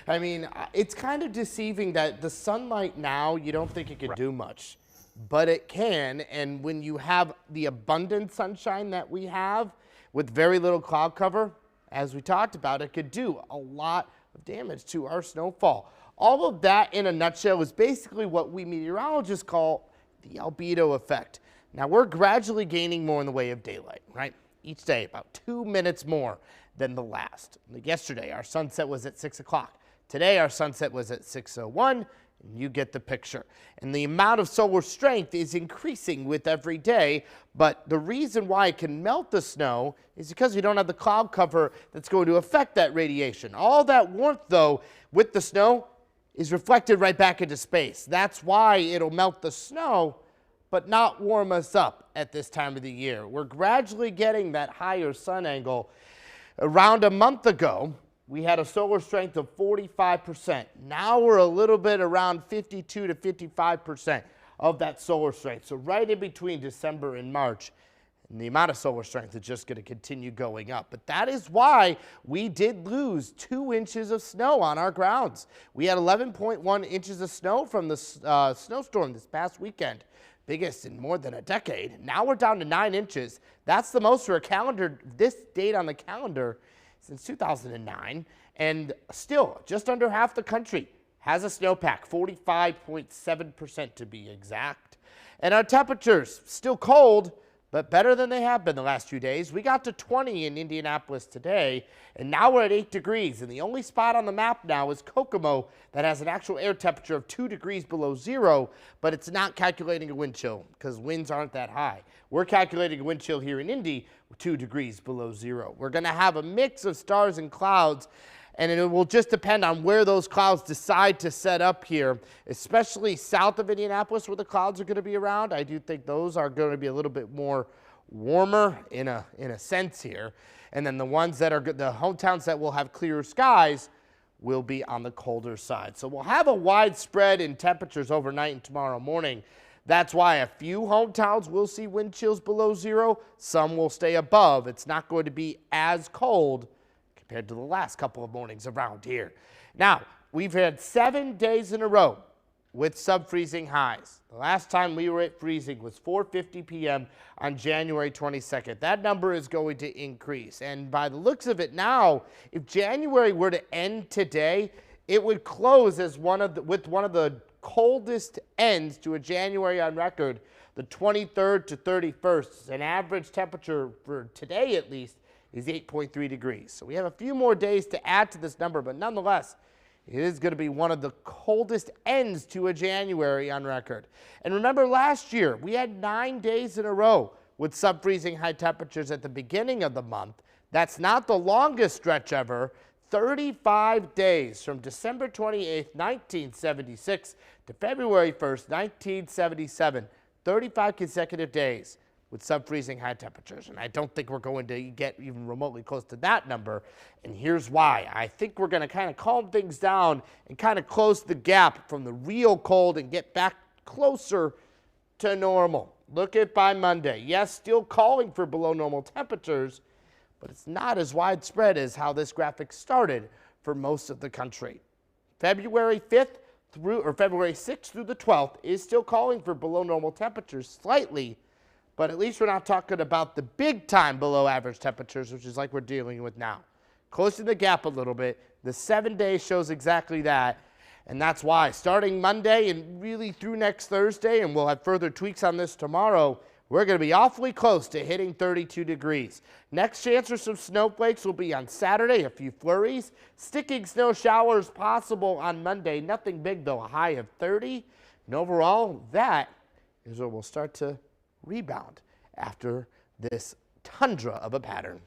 I mean, it's kind of deceiving that the sunlight now, you don't think it could do much, but it can. And when you have the abundant sunshine that we have with very little cloud cover, as we talked about, it could do a lot of damage to our snowfall. All of that in a nutshell is basically what we meteorologists call the albedo effect. Now, we're gradually gaining more in the way of daylight, right? Each day, about 2 minutes more than the last. Like yesterday, our sunset was at 6 o'clock. Today, our sunset was at 6:01. You get the picture. And the amount of solar strength is increasing with every day, but the reason why it can melt the snow is because you don't have the cloud cover that's going to affect that radiation. All that warmth, though, with the snow is reflected right back into space. That's why it'll melt the snow, but not warm us up at this time of the year. We're gradually getting that higher sun angle. Around a month ago, we had a solar strength of 45%. Now we're a little bit around 52 to 55% of that solar strength. So right in between December and March, and the amount of solar strength is just going to continue going up. But that is why we did lose 2 inches of snow on our grounds. We had 11.1 inches of snow from the snowstorm this past weekend. Biggest in more than a decade. Now we're down to 9 inches. That's the most for a calendar, this date on the calendar, since 2009, and still just under half the country has a snowpack, 45.7% to be exact. And our temperatures still cold, but better than they have been the last few days. We got to 20 in Indianapolis today, and now we're at 8 degrees. And the only spot on the map now is Kokomo that has an actual air temperature of 2 degrees below zero, but it's not calculating a wind chill because winds aren't that high. We're calculating a wind chill here in Indy, 2 degrees below zero. We're going to have a mix of stars and clouds, and it will just depend on where those clouds decide to set up here, especially south of Indianapolis where the clouds are going to be around. I do think those are going to be a little bit more warmer in a sense here. And then the ones that are the hometowns that will have clearer skies will be on the colder side. So we'll have a wide spread in temperatures overnight and tomorrow morning. That's why a few hometowns will see wind chills below zero. Some will stay above. It's not going to be as cold compared to the last couple of mornings around here. Now, we've had 7 days in a row with sub-freezing highs. The last time we were at freezing was 4:50 p.m. on January 22nd. That number is going to increase. And by the looks of it now, if January were to end today, it would close as one of the coldest ends to a January on record, the 23rd to 31st. An average temperature for today, at least, is 8.3 degrees. So we have a few more days to add to this number, but nonetheless, it is going to be one of the coldest ends to a January on record. And remember last year, we had 9 days in a row with sub-freezing high temperatures at the beginning of the month. That's not the longest stretch ever. 35 days from December 28th, 1976 to February 1st, 1977. 35 consecutive days with sub-freezing high temperatures. And I don't think we're going to get even remotely close to that number. And here's why. I think we're going to kind of calm things down and kind of close the gap from the real cold and get back closer to normal. Look at by Monday. Yes, still calling for below normal temperatures, but it's not as widespread as how this graphic started for most of the country. February 6th through the 12th is still calling for below normal temperatures slightly, but at least we're not talking about the big time below average temperatures, which is like we're dealing with now. Closing the gap a little bit. The 7 days shows exactly that. And that's why starting Monday and really through next Thursday, and we'll have further tweaks on this tomorrow, we're going to be awfully close to hitting 32 degrees. Next chance for some snowflakes will be on Saturday, a few flurries. Sticking snow showers possible on Monday. Nothing big though, a high of 30. And overall, that is where we'll start to rebound after this tundra of a pattern.